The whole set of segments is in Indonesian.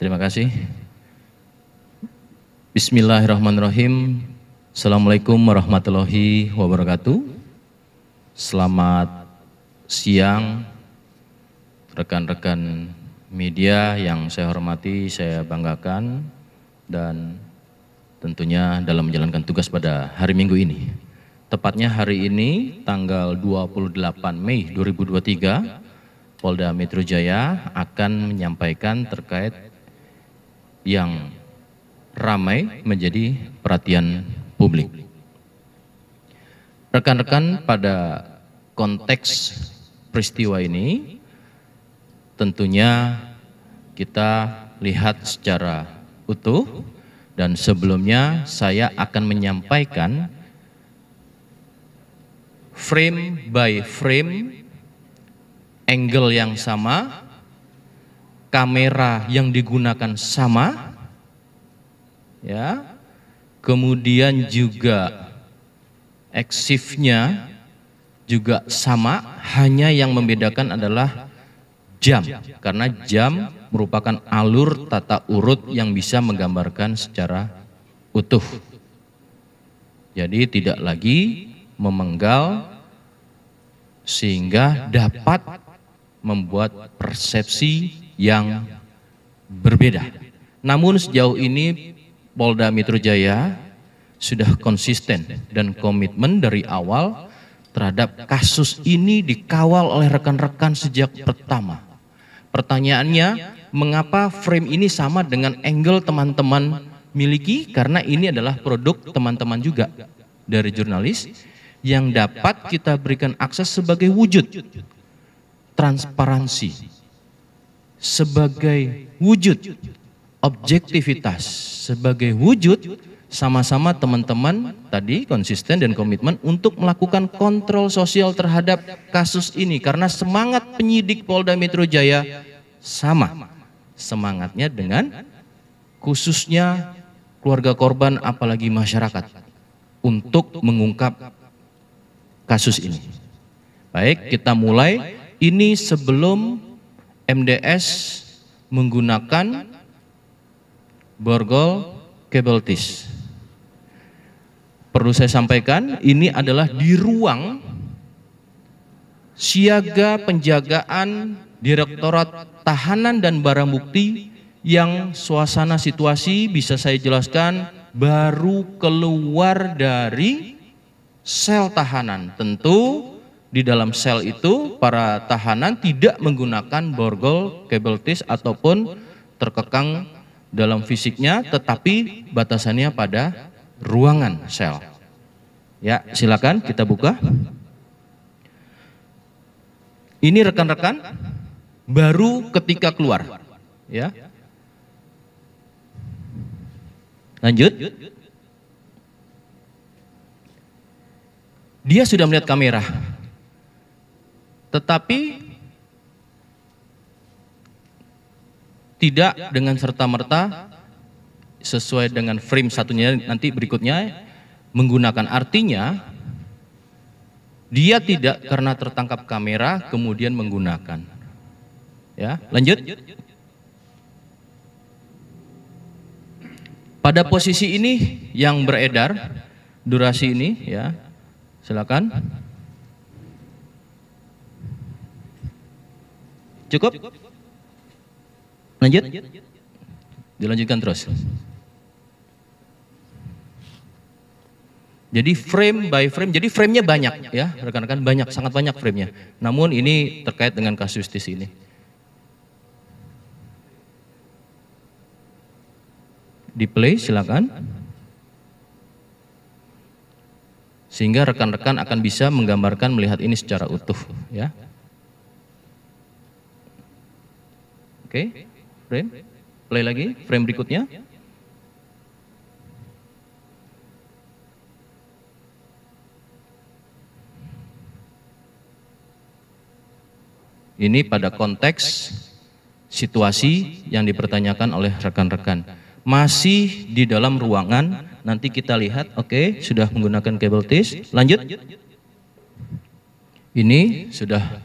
Terima kasih. Bismillahirrahmanirrahim. Assalamualaikum warahmatullahi wabarakatuh. Selamat siang rekan-rekan media yang saya hormati, saya banggakan, dan tentunya dalam menjalankan tugas pada hari Minggu ini. Tepatnya hari ini tanggal 28 Mei 2023, Polda Metro Jaya akan menyampaikan terkait yang ramai menjadi perhatian publik. Rekan-rekan, pada konteks peristiwa ini tentunya kita lihat secara utuh, dan sebelumnya saya akan menyampaikan frame by frame, angle yang sama, kamera yang digunakan sama, ya, kemudian juga eksifnya juga sama, hanya yang membedakan adalah jam, karena jam merupakan alur tata urut yang bisa menggambarkan secara utuh. Jadi tidak lagi memenggal sehingga dapat membuat persepsi yang berbeda. Namun sejauh ini Polda Metro Jaya sudah konsisten dan komitmen dari awal terhadap kasus ini dikawal oleh rekan-rekan sejak pertama. Pertanyaannya, mengapa frame ini sama dengan angle teman-teman miliki? Karena ini adalah produk teman-teman juga dari jurnalis yang dapat kita berikan akses sebagai wujud transparansi, sebagai wujud objektivitas, sebagai wujud sama-sama teman-teman tadi konsisten dan komitmen untuk melakukan kontrol sosial terhadap kasus ini, karena semangat penyidik Polda Metro Jaya sama semangatnya dengan khususnya keluarga korban, apalagi masyarakat, untuk mengungkap kasus ini. Baik, kita mulai. Ini sebelum MDS menggunakan borgol kabel tis. Perlu saya sampaikan, ini adalah di ruang siaga penjagaan Direktorat Tahanan dan Barang Bukti, yang suasana situasi bisa saya jelaskan baru keluar dari sel tahanan. Tentu di dalam sel itu para tahanan tidak menggunakan borgol kabel tis ataupun terkekang dalam fisiknya, tetapi batasannya pada ruangan sel. Ya, silakan kita buka. Ini rekan-rekan baru ketika keluar, ya. Lanjut. Dia sudah melihat kamera, tetapi tidak dengan serta-merta sesuai dengan frame satunya nanti berikutnya menggunakan. Artinya dia tidak karena tertangkap kamera kemudian menggunakan. Ya, lanjut. Pada posisi ini yang beredar durasi ini, ya, silakan. Cukup? Lanjut? Dilanjutkan terus. Jadi frame by frame, jadi framenya banyak, ya rekan-rekan, banyak, sangat banyak framenya. Namun ini terkait dengan kasustis ini. Di play silakan. Sehingga rekan-rekan akan bisa menggambarkan, melihat ini secara utuh, ya. Oke, frame, play lagi, frame berikutnya. Ini pada konteks situasi yang dipertanyakan oleh rekan-rekan. Masih di dalam ruangan, nanti kita lihat, oke, sudah menggunakan kabel tis. Lanjut. Ini sudah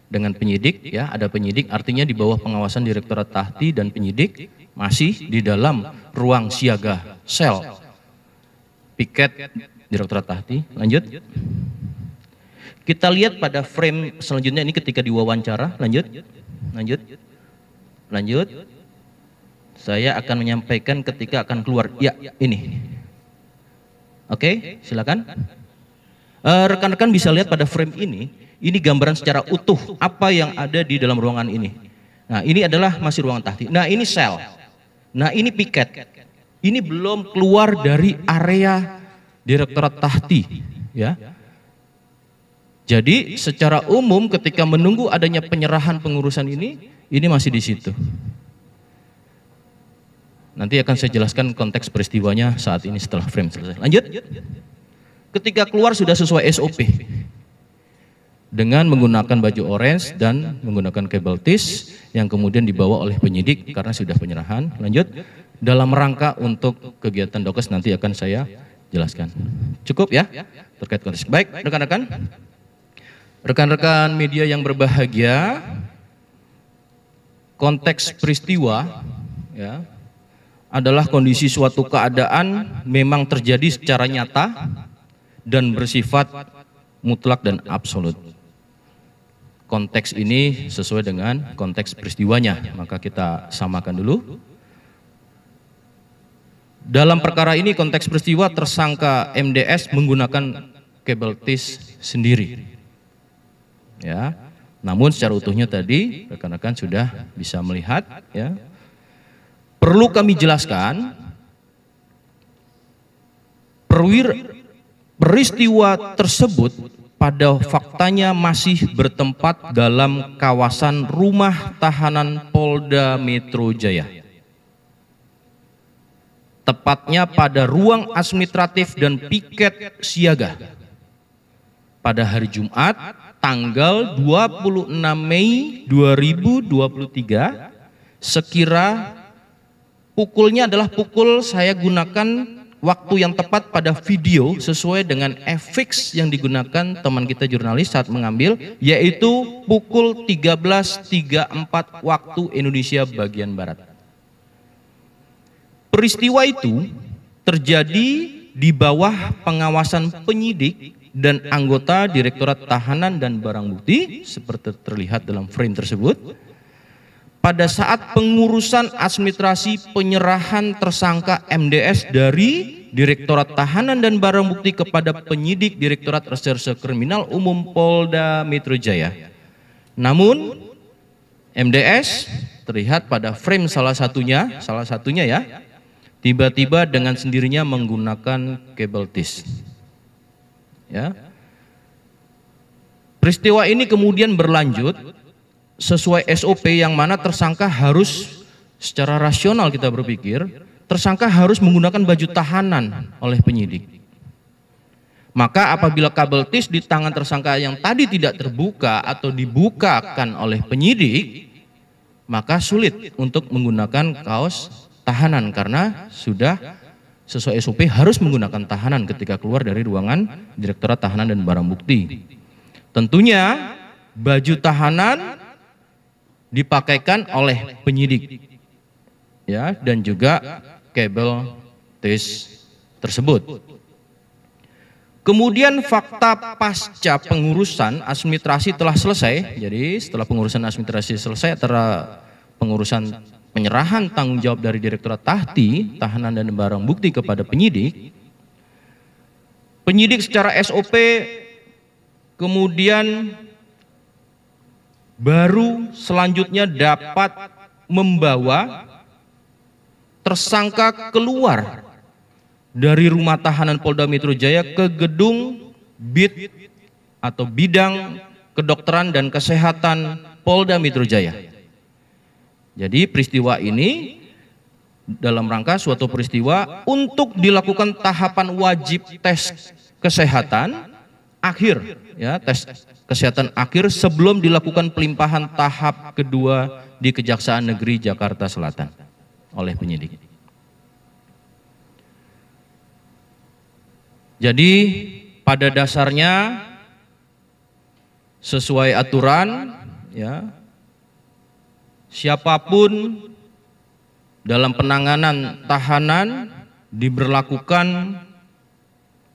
dengan penyidik, ya, ada penyidik, artinya di bawah pengawasan Direktorat Tahti dan penyidik, masih di dalam ruang siaga sel piket Direktorat Tahti. Lanjut. Kita lihat pada frame selanjutnya ini ketika diwawancara. Lanjut. Saya akan menyampaikan ketika akan keluar. Ya, ini. Oke, silakan. Rekan-rekan bisa lihat pada frame ini gambaran secara utuh apa yang ada di dalam ruangan ini. Nah, ini adalah masih ruangan Tahti. Nah, ini sel. Nah, ini piket. Ini belum keluar dari area Direktorat Tahti, ya. Jadi, secara umum ketika menunggu adanya penyerahan pengurusan ini masih di situ. Nanti akan saya jelaskan konteks peristiwanya saat ini setelah frame selesai. Lanjut. Ketika keluar sudah sesuai SOP dengan menggunakan baju orange dan menggunakan kabel tis yang kemudian dibawa oleh penyidik karena sudah penyerahan. Lanjut, dalam rangka untuk kegiatan dokes nanti akan saya jelaskan. Cukup ya terkait konteks. Baik, rekan-rekan media yang berbahagia, konteks peristiwa ya adalah kondisi suatu keadaan memang terjadi secara nyata dan bersifat mutlak dan absolut. Konteks ini sesuai dengan konteks peristiwanya, maka kita samakan dulu. Dalam perkara ini konteks peristiwa tersangka MDS menggunakan kabel tis sendiri. Ya. Namun secara utuhnya tadi rekan-rekan sudah bisa melihat ya. Perlu kami jelaskan peristiwa tersebut pada faktanya masih bertempat dalam kawasan rumah tahanan Polda Metro Jaya. Tepatnya pada ruang administratif dan piket siaga. Pada hari Jumat, tanggal 26 Mei 2023, sekira pukulnya adalah pukul saya gunakan waktu yang tepat pada video sesuai dengan FX yang digunakan teman kita jurnalis saat mengambil, yaitu pukul 13.34 waktu Indonesia bagian Barat. Peristiwa itu terjadi di bawah pengawasan penyidik dan anggota Direktorat Tahanan dan Barang Bukti seperti terlihat dalam frame tersebut. Pada saat pengurusan administrasi penyerahan tersangka MDS dari Direktorat Tahanan dan Barang Bukti kepada penyidik Direktorat Reserse Kriminal Umum Polda Metro Jaya. Namun MDS terlihat pada frame salah satunya ya, tiba-tiba dengan sendirinya menggunakan kabel tis. Ya. Peristiwa ini kemudian berlanjut sesuai SOP yang mana tersangka harus secara rasional kita berpikir, tersangka harus menggunakan baju tahanan oleh penyidik. Maka apabila kabel tis di tangan tersangka yang tadi tidak terbuka atau dibukakan oleh penyidik, maka sulit untuk menggunakan kaos tahanan karena sudah sesuai SOP harus menggunakan tahanan ketika keluar dari ruangan Direktorat Tahanan dan Barang Bukti. Tentunya baju tahanan dipakaikan oleh penyidik ya, dan juga kabel tis tersebut. Kemudian fakta pasca pengurusan administrasi telah selesai. Jadi setelah pengurusan administrasi selesai antara pengurusan penyerahan tanggung jawab dari Direktorat Tahti, Tahanan dan Barang Bukti kepada penyidik, penyidik secara SOP kemudian baru selanjutnya dapat membawa tersangka keluar dari rumah tahanan Polda Metro Jaya ke gedung BID atau Bidang Kedokteran dan Kesehatan Polda Metro Jaya. Jadi peristiwa ini dalam rangka suatu peristiwa untuk dilakukan tahapan wajib tes kesehatan akhir, ya, tes kesehatan akhir sebelum dilakukan pelimpahan tahap kedua di Kejaksaan Negeri Jakarta Selatan oleh penyidik. Jadi pada dasarnya sesuai aturan ya, siapapun dalam penanganan tahanan diberlakukan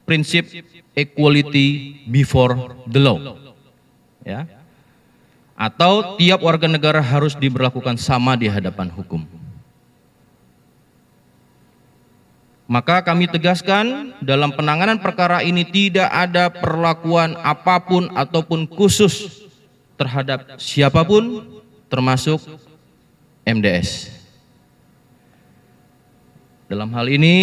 prinsip equality before the law, ya, atau tiap warga negara harus diberlakukan sama di hadapan hukum. Maka kami tegaskan dalam penanganan perkara ini tidak ada perlakuan apapun ataupun khusus terhadap siapapun termasuk MDS. Dalam hal ini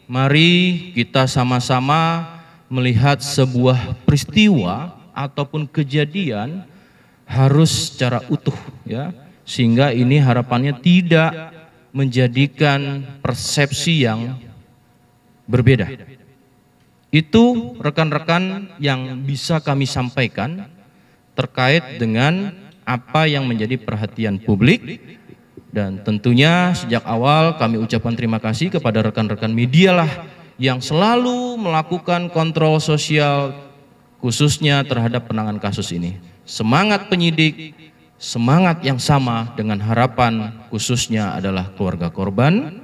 mari kita sama-sama melihat sebuah peristiwa ataupun kejadian harus secara utuh, ya, sehingga ini harapannya tidak menjadikan persepsi yang berbeda. Itu rekan-rekan yang bisa kami sampaikan terkait dengan apa yang menjadi perhatian publik, dan tentunya sejak awal kami ucapkan terima kasih kepada rekan-rekan media lah yang selalu melakukan kontrol sosial khususnya terhadap penanganan kasus ini. Semangat penyidik, semangat yang sama dengan harapan khususnya adalah keluarga korban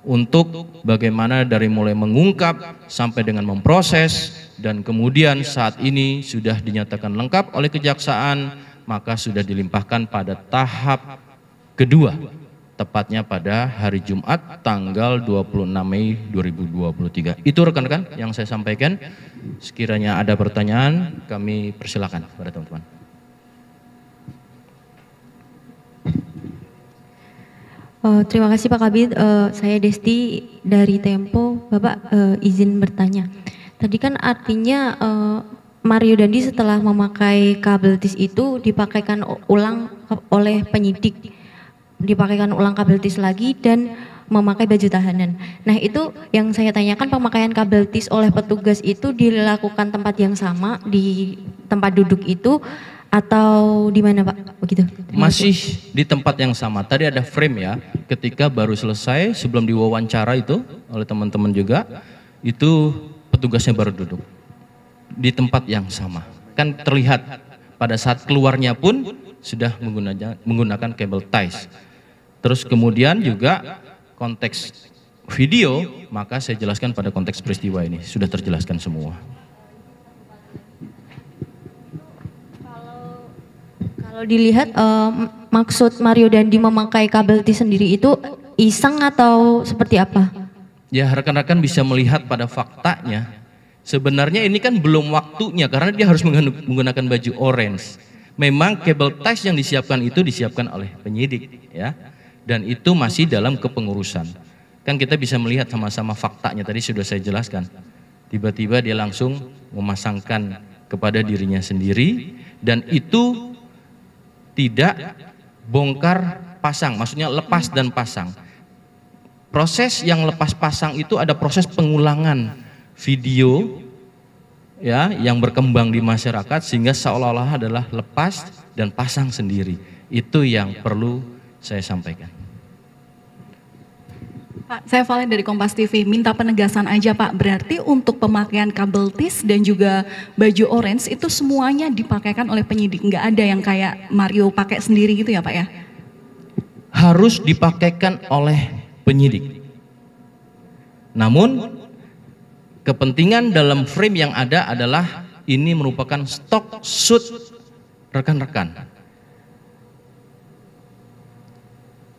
untuk bagaimana dari mulai mengungkap sampai dengan memproses, dan kemudian saat ini sudah dinyatakan lengkap oleh kejaksaan, maka sudah dilimpahkan pada tahap kedua, tepatnya pada hari Jumat tanggal 26 Mei 2023. Itu rekan-rekan yang saya sampaikan. Sekiranya ada pertanyaan, kami persilakan kepada teman-teman. Terima kasih Pak Kabid. Saya Desti dari Tempo. Bapak izin bertanya. Tadi kan artinya Mario Dandi setelah memakai kabel tis itu dipakaikan ulang oleh penyidik, dipakaikan ulang kabel tis lagi dan memakai baju tahanan. Nah itu yang saya tanyakan, pemakaian kabel tis oleh petugas itu dilakukan tempat yang sama di tempat duduk itu atau di mana Pak? Begitu. Masih di tempat yang sama. Tadi ada frame ya, ketika baru selesai sebelum diwawancara itu oleh teman-teman juga, itu petugasnya baru duduk di tempat yang sama. Kan terlihat pada saat keluarnya pun sudah menggunakan kabel ties. Terus kemudian juga konteks video, maka saya jelaskan pada konteks peristiwa ini sudah terjelaskan semua. Kalau dilihat maksud Mario Dandi memakai kabel tis sendiri itu iseng atau seperti apa? Ya, rekan-rekan bisa melihat pada faktanya. Sebenarnya ini kan belum waktunya karena dia harus menggunakan baju orange. Memang kabel ties yang disiapkan itu disiapkan oleh penyidik, ya. Dan itu masih dalam kepengurusan. Kan kita bisa melihat sama-sama faktanya, tadi sudah saya jelaskan. Tiba-tiba dia langsung memasangkan kepada dirinya sendiri, dan itu tidak bongkar pasang, maksudnya lepas dan pasang. Proses yang lepas pasang itu ada proses pengulangan video, ya, yang berkembang di masyarakat sehingga seolah-olah adalah lepas dan pasang sendiri. Itu yang perlu saya sampaikan. Pak, saya Valen dari Kompas TV, minta penegasan aja Pak, berarti untuk pemakaian kabel tis dan juga baju orange itu semuanya dipakaikan oleh penyidik, nggak ada yang kayak Mario pakai sendiri gitu ya Pak ya? Harus dipakaikan oleh penyidik. Namun kepentingan dalam frame yang ada adalah ini merupakan stok shoot rekan-rekan.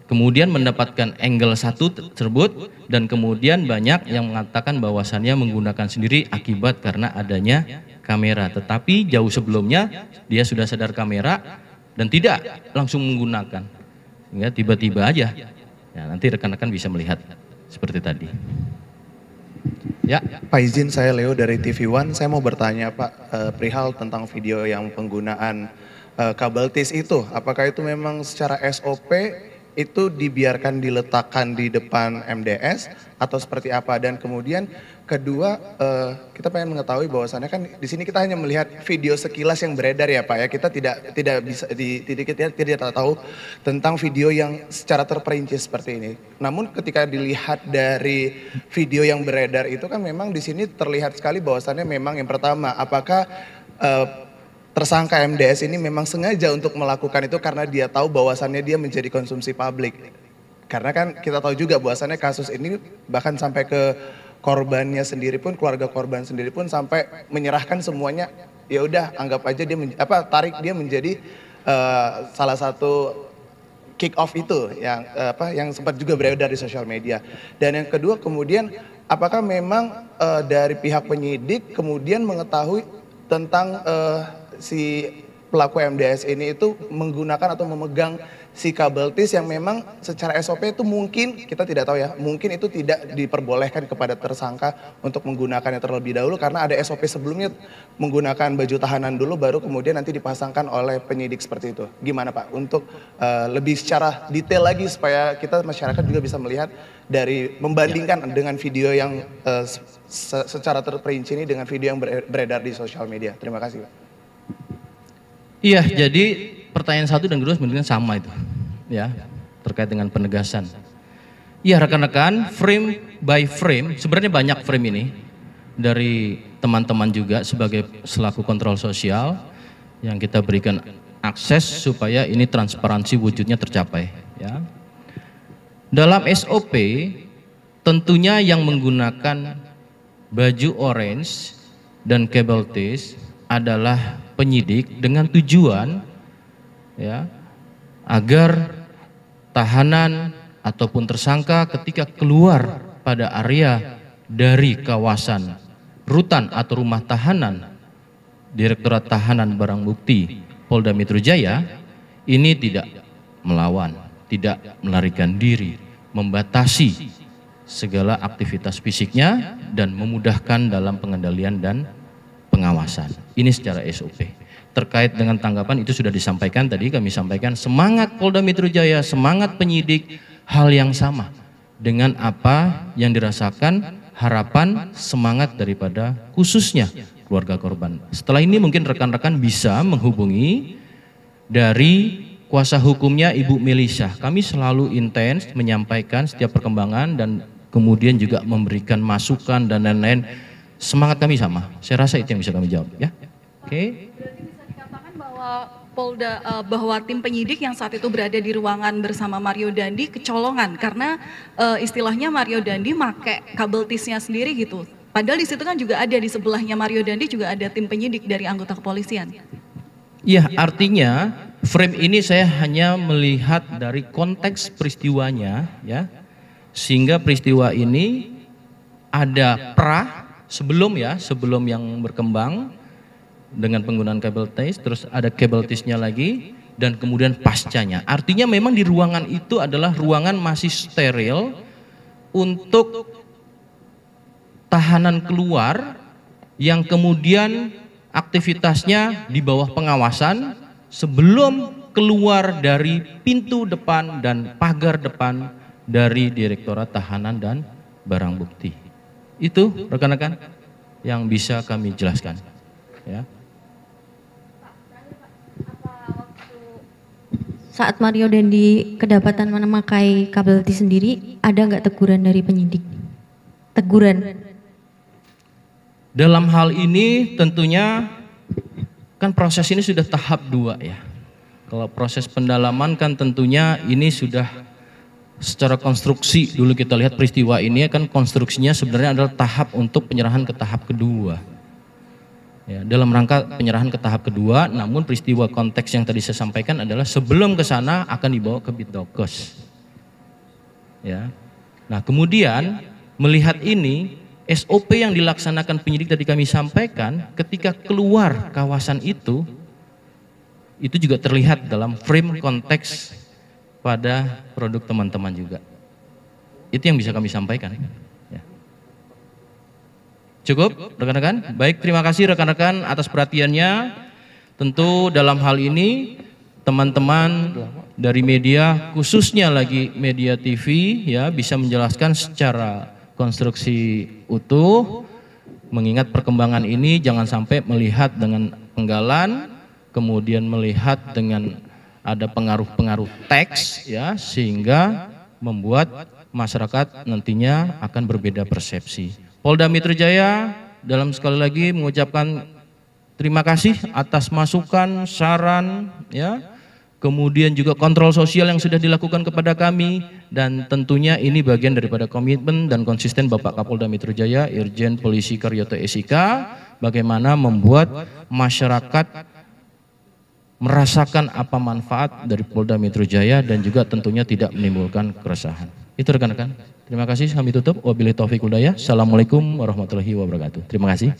Kemudian mendapatkan angle satu tersebut, dan kemudian banyak yang mengatakan bahwasannya menggunakan sendiri akibat karena adanya kamera. Tetapi jauh sebelumnya dia sudah sadar kamera dan tidak langsung menggunakan. Sehingga tiba-tiba aja. Ya, nanti rekan-rekan bisa melihat seperti tadi. Ya, Pak izin, saya Leo dari TV One. Saya mau bertanya Pak, perihal tentang video yang penggunaan kabel tis itu. Apakah itu memang secara SOP itu dibiarkan diletakkan di depan MDS atau seperti apa? Dan kemudian kedua, kita pengen mengetahui bahwasannya kan di sini kita hanya melihat video sekilas yang beredar ya Pak ya. Kita tidak bisa tidak tahu tentang video yang secara terperinci seperti ini. Namun ketika dilihat dari video yang beredar itu kan memang di sini terlihat sekali bahwasannya memang yang pertama, apakah tersangka MDS ini memang sengaja untuk melakukan itu karena dia tahu bahwasannya dia menjadi konsumsi publik. Karena kan kita tahu juga bahwasannya kasus ini bahkan sampai ke korbannya sendiri pun, keluarga korban sendiri pun sampai menyerahkan semuanya. Ya udah, anggap aja dia tarik dia menjadi salah satu kick off itu yang sempat juga beredar di sosial media. Dan yang kedua kemudian apakah memang dari pihak penyidik kemudian mengetahui tentang si pelaku MDS ini itu menggunakan atau memegang si kabel tis yang memang secara SOP itu mungkin kita tidak tahu ya, mungkin itu tidak diperbolehkan kepada tersangka untuk menggunakannya terlebih dahulu karena ada SOP sebelumnya menggunakan baju tahanan dulu baru kemudian nanti dipasangkan oleh penyidik seperti itu. Gimana Pak untuk lebih secara detail lagi supaya kita masyarakat juga bisa melihat dari membandingkan dengan video yang secara terperinci ini dengan video yang beredar di sosial media. Terima kasih Pak. Iya, jadi pertanyaan satu dan kedua sebenarnya sama itu, ya, terkait dengan penegasan. Iya rekan-rekan, frame by frame, sebenarnya banyak frame ini dari teman-teman juga sebagai selaku kontrol sosial yang kita berikan akses supaya ini transparansi wujudnya tercapai. Ya. Dalam SOP tentunya yang menggunakan baju orange dan kabel tis adalah penyidik dengan tujuan ya agar tahanan ataupun tersangka ketika keluar pada area dari kawasan rutan atau rumah tahanan Direktorat Tahanan Barang Bukti Polda Metro Jaya ini tidak melawan, tidak melarikan diri, membatasi segala aktivitas fisiknya dan memudahkan dalam pengendalian dan pengawasan. Ini secara SOP. Terkait dengan tanggapan itu sudah disampaikan tadi, kami sampaikan semangat Polda Metro Jaya, semangat penyidik hal yang sama dengan apa yang dirasakan, harapan, semangat daripada khususnya keluarga korban. Setelah ini mungkin rekan-rekan bisa menghubungi dari kuasa hukumnya Ibu Melisa. Kami selalu intens menyampaikan setiap perkembangan dan kemudian juga memberikan masukan dan lain-lain. Semangat kami sama. Saya rasa itu yang bisa kami jawab, ya. Oke. Berarti bisa dikatakan bahwa bahwa tim penyidik yang saat itu berada di ruangan bersama Mario Dandi kecolongan karena istilahnya Mario Dandi pakai kabel tisnya sendiri gitu. Padahal di situ kan juga ada di sebelahnya Mario Dandi juga ada tim penyidik dari anggota kepolisian. Iya, artinya frame ini saya hanya melihat dari konteks peristiwanya, ya. Sehingga peristiwa ini ada sebelum yang berkembang dengan penggunaan kabel tis, terus ada kabel tisnya lagi dan kemudian pascanya. Artinya memang di ruangan itu adalah ruangan masih steril untuk tahanan keluar yang kemudian aktivitasnya di bawah pengawasan sebelum keluar dari pintu depan dan pagar depan dari Direktorat Tahanan dan Barang Bukti. Itu rekan-rekan yang bisa kami jelaskan. Ya. Saat Mario Dandi kedapatan memakai kabel tis sendiri, ada nggak teguran dari penyidik? Teguran? Dalam hal ini tentunya kan proses ini sudah tahap 2 ya. Kalau proses pendalaman kan tentunya ini sudah secara konstruksi, dulu kita lihat peristiwa ini kan konstruksinya sebenarnya adalah tahap untuk penyerahan ke tahap kedua. Ya, dalam rangka penyerahan ke tahap kedua, namun peristiwa konteks yang tadi saya sampaikan adalah sebelum ke sana akan dibawa ke Bitdokes. Ya. Nah, kemudian melihat ini SOP yang dilaksanakan penyidik tadi kami sampaikan ketika keluar kawasan itu juga terlihat dalam frame konteks pada produk teman-teman juga. Itu yang bisa kami sampaikan. Ya. Cukup rekan-rekan? Baik, terima kasih rekan-rekan atas perhatiannya. Tentu dalam hal ini teman-teman dari media, khususnya lagi media TV ya, bisa menjelaskan secara konstruksi utuh. Mengingat perkembangan ini jangan sampai melihat dengan penggalan, kemudian melihat dengan ada pengaruh-pengaruh teks ya, sehingga membuat masyarakat nantinya akan berbeda persepsi. Polda Metro Jaya dalam sekali lagi mengucapkan terima kasih atas masukan, saran ya, kemudian juga kontrol sosial yang sudah dilakukan kepada kami, dan tentunya ini bagian daripada komitmen dan konsisten Bapak Kapolda Metro Jaya, Irjen Polisi Karyoto SIK, bagaimana membuat masyarakat merasakan apa manfaat dari Polda Metro Jaya dan juga tentunya tidak menimbulkan keresahan. Itu rekan-rekan. Terima kasih, kami tutup. Wabillahi taufiq wal hidayah. Assalamualaikum warahmatullahi wabarakatuh. Terima kasih.